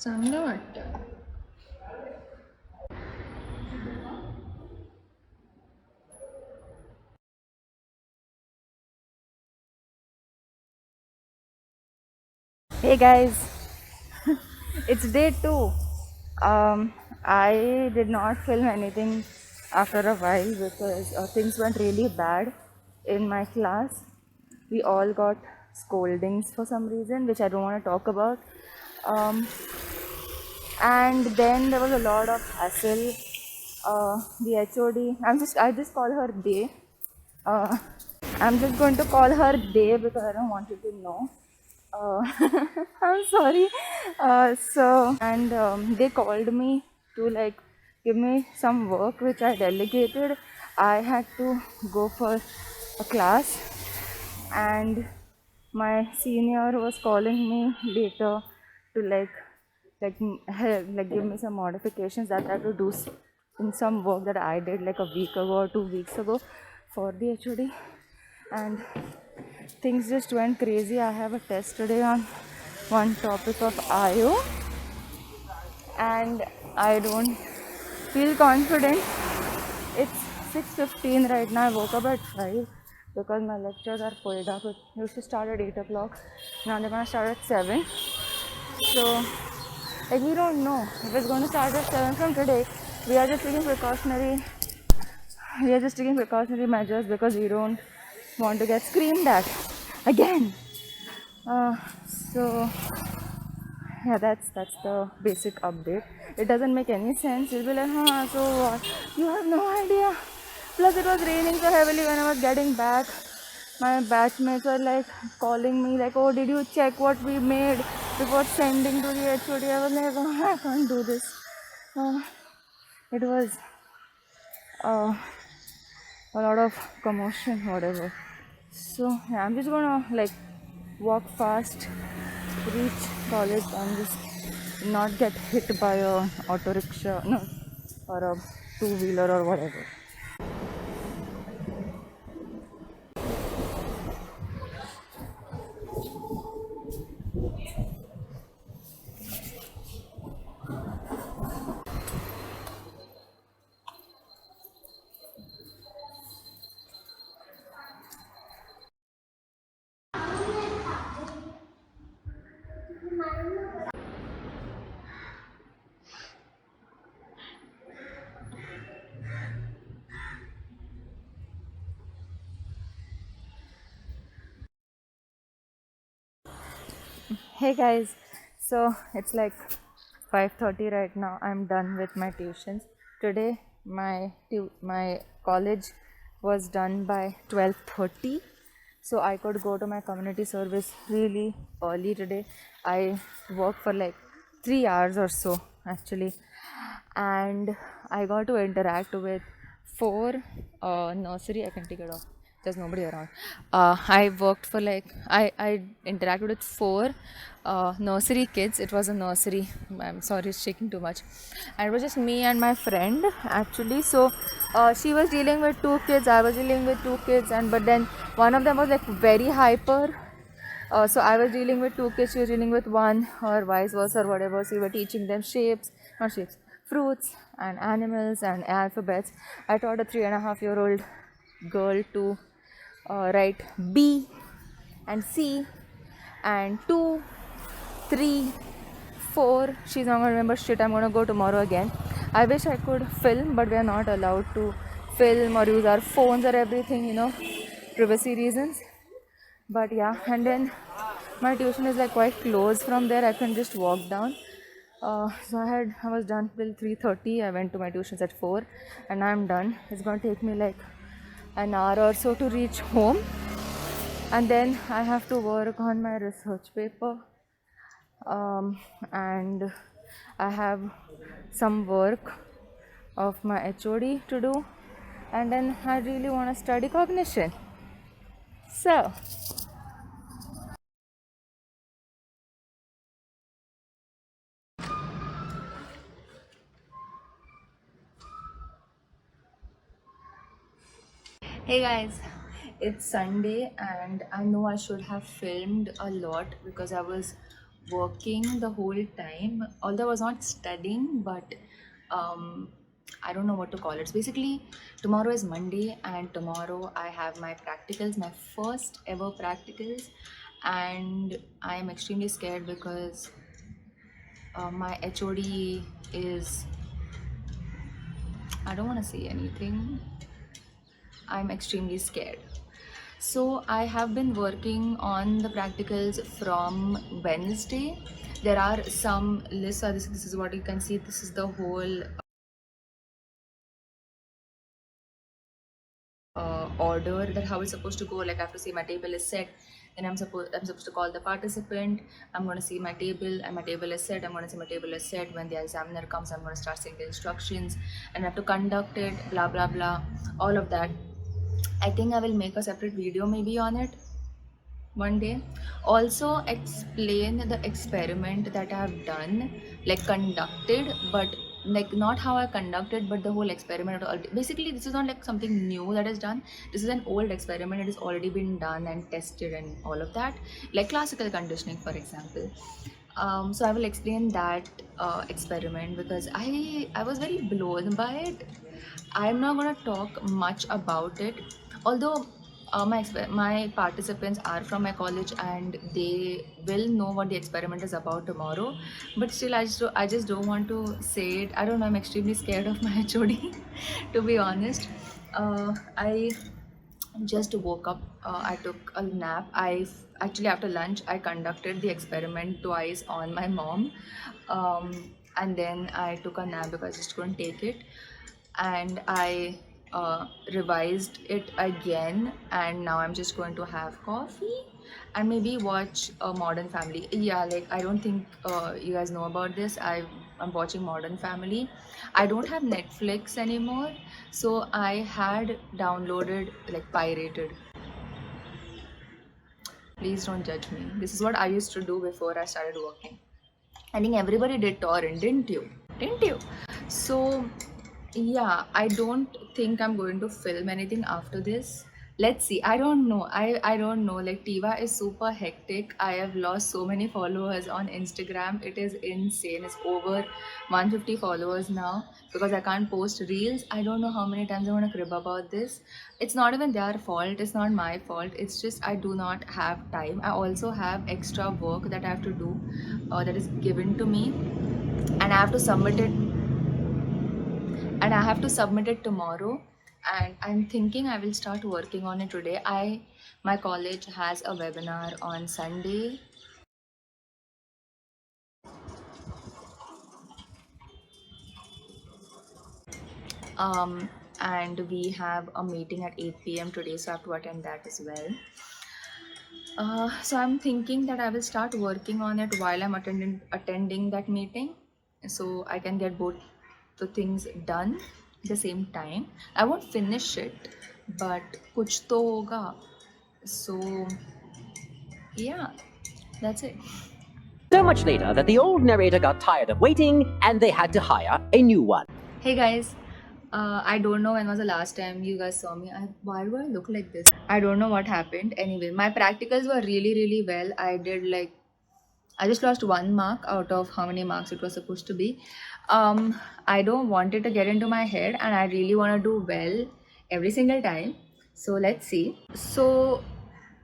चांगलं वाटतं. Hey guys, it's day two. I did not film anything after a while because things went really bad in my class. We all got scoldings for some reason, which I don't want to talk about. Um, and then there was a lot of hassle. The HOD, I just call her Day. Uh, I'm just going to call her Day because I don't want you to know. I'm sorry. And they called me to like give me some work which I delegated. I had to go for a class, and my senior was calling me later to like give me some modifications that I had to do in some work that I did like a week ago or 2 weeks ago for the HOD, and things just went crazy. I have a test today on one topic of IO, and I don't feel confident. It's 6:15 right now. I woke up at 5 because my lectures are pulled up. It used to start at 8 o'clock. Now they're gonna start at 7. So like we don't know if it's going to start at 7 from today. We are just taking precautionary measures because we don't want to get screamed at again. Uh, so yeah, that's the basic update. It doesn't make any sense. You'll be like, huh, so what? You have no idea. Plus, it was raining so heavily when I was getting back. My batchmates were like calling me, like, oh, did you check what we made before sending to the HOD? I was like, oh, I can't do this. Uh, it was uh, a lot of commotion, whatever. So, yeah, I'm just gonna like walk fast, reach college, and just not get hit by a auto rickshaw, no, or a two-wheeler or whatever. Hey guys, so it's like 5:30 right now. I'm done with my tuitions. Today my college was done by 12:30, so I could go to my community service really early today. I worked for like 3 hours or so actually, and I got to interact with four nursery. I can take it off. There's nobody around. I worked for like I interacted with four nursery kids. It was a nursery. I'm sorry, it's shaking too much. And it was just me and my friend actually. So she was dealing with two kids. I was dealing with two kids, and but then one of them was like very hyper. So I was dealing with two kids, she was dealing with one, or vice versa, or whatever. So we were teaching them not shapes, fruits and animals and alphabets. I taught a 3.5-year-old girl to write B and C and 2, 3, 4. She's not gonna remember shit. I'm gonna go tomorrow again. I wish I could film, but we are not allowed to film or use our phones or everything, privacy reasons. But yeah, and then my tuition is like quite close from there. I can just walk down. So I was done till 3:30. I went to my tuitions at 4, and I'm done. It's gonna take me like an hour or so to reach home, and then I have to work on my research paper. And I have some work of my HOD to do, and then I really want to study cognition. So hey guys, it's Sunday and I know I should have filmed a lot because I was working the whole time, although I was not studying, but um, I don't know what to call it. It's basically, tomorrow is Monday, and tomorrow I have my practicals, my first ever practicals, and I am extremely scared because my HOD is, I don't want to say anything. I'm extremely scared. So I have been working on the practicals from Wednesday. There are some lists. So this is what you can see. This is the whole order that how it's supposed to go. Like I have to say my table is set, then I'm supposed to call the participant. I'm going to see my table, and my table is set. I'm going to say my table is set. When the examiner comes, I'm going to start saying the instructions, and I have to conduct it. Blah blah blah, all of that. I think I will make a separate video maybe on it one day. Also explain the experiment that I have done, like conducted, but like not how I conducted, but the whole experiment. Basically, this is not like something new that is done. This is an old experiment. It has already been done and tested and all of that, like classical conditioning, for example. So I will explain that experiment because I was very blown by it. I'm not gonna talk much about it, although my participants are from my college and they will know what the experiment is about tomorrow. But still, I just don't want to say it. I don't know. I'm extremely scared of my HOD, to be honest. I just woke up. I took a nap. Actually, after lunch, I conducted the experiment twice on my mom, um, and then I took a nap because I just couldn't take it, and I revised it again, and now I'm just going to have coffee and maybe watch a Modern Family. Yeah, like I don't think you guys know about this. I'm watching Modern Family. I don't have Netflix anymore, so I had downloaded, like pirated. Please don't judge me. This is what I used to do before I started working. I think everybody did torrent, didn't you? Didn't you? So yeah, I don't think I'm going to film anything after this. Let's see. I don't know. I don't know. Like Tiva is super hectic. I have lost so many followers on Instagram. It is insane. It's over 150 followers now because I can't post reels. I don't know how many times I want to crib about this. It's not even their fault. It's not my fault. It's just I do not have time. I also have extra work that I have to do, that is given to me, and I have to submit it tomorrow, and I'm thinking I will start working on it today. My college has a webinar on Sunday. And we have a meeting at 8 p.m. today, so I have to attend that as well. So I'm thinking that I will start working on it while I'm attending that meeting, so I can get both the things done at the same time. I won't finish it, but kuch to hoga. So yeah, that's it. So much later that the old narrator got tired of waiting and they had to hire a new one. Hey guys, I don't know when was the last time you guys saw me. Why do I look like this? I don't know what happened. Anyway, my practicals were really well. I just lost 1 mark out of how many marks it was supposed to be. I don't want it to get into my head, and I really want to do well every single time. So let's see. So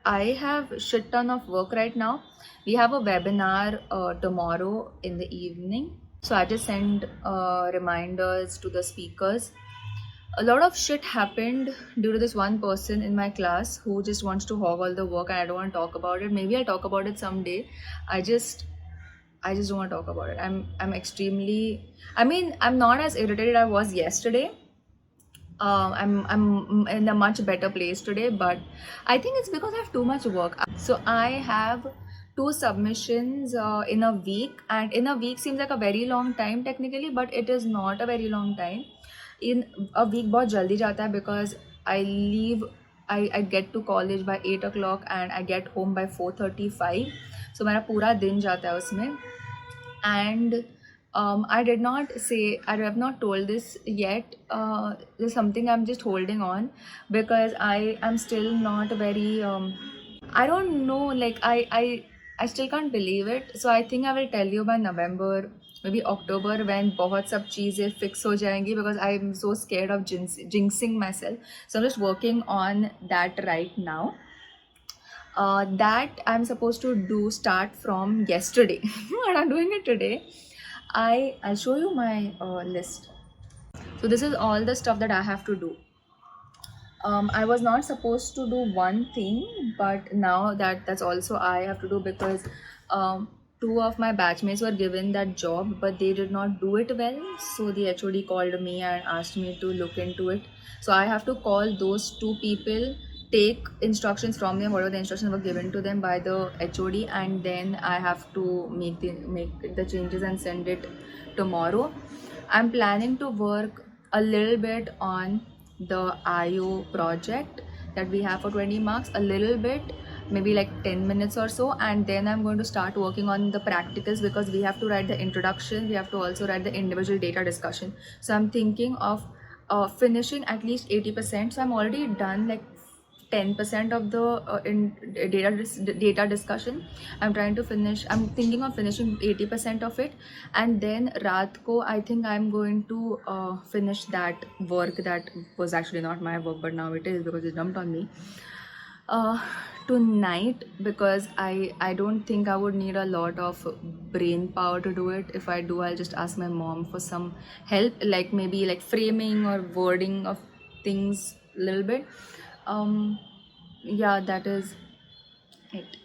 I have shit ton of work right now. We have a webinar tomorrow in the evening. So I just send reminders to the speakers. A lot of shit happened due to this one person in my class who just wants to hog all the work, and I don't want to talk about it. Maybe I'll talk about it someday. I just don't want to talk about it. I'm extremely, I mean, I'm not as irritated I was yesterday. I'm in a much better place today, but I think it's because I have too much work. So I have 2 submissions in a week, and in a week seems like a very long time technically, but it is not a very long time. In a week बहुत जल्दी जाता है because I get to college by 8 o'clock and I get home by 4:35. So मेरा पूरा दिन जाता है उसमें. And I have not told this yet. There's something I'm just holding on because I am still not very I don't know, like I still can't believe it. So I think I will tell you by November, maybe October, when बहुत सब चीज़ें fix हो जाएंगी, because I'm so scared of jinxing myself. So I'm just working on that right now. That I'm supposed to do start from yesterday, and I'm doing it today. I'll show you my list. So this is all the stuff that I have to do. I was not supposed to do one thing, but now that's also I have to do, because two of my batchmates were given that job, but they did not do it well. So the HOD called me and asked me to look into it. So I have to call those two people, take instructions from them, whatever the instructions were given to them by the HOD, and then I have to make the changes and send it tomorrow. I'm planning to work a little bit on the IO project that we have for 20 marks, a little bit, maybe like 10 minutes or so, and then I'm going to start working on the practicals, because we have to write the introduction, we have to also write the individual data discussion. So I'm thinking of finishing at least 80%. So I'm already done like 10% of the data discussion. I'm thinking of finishing 80% of it, and then raat ko I think I'm going to finish that work that was actually not my work, but now it is, because it dumped on me uh, tonight, because I don't think I would need a lot of brain power to do it. If I do, I'll just ask my mom for some help, like maybe like framing or wording of things a little bit. Yeah, that is it.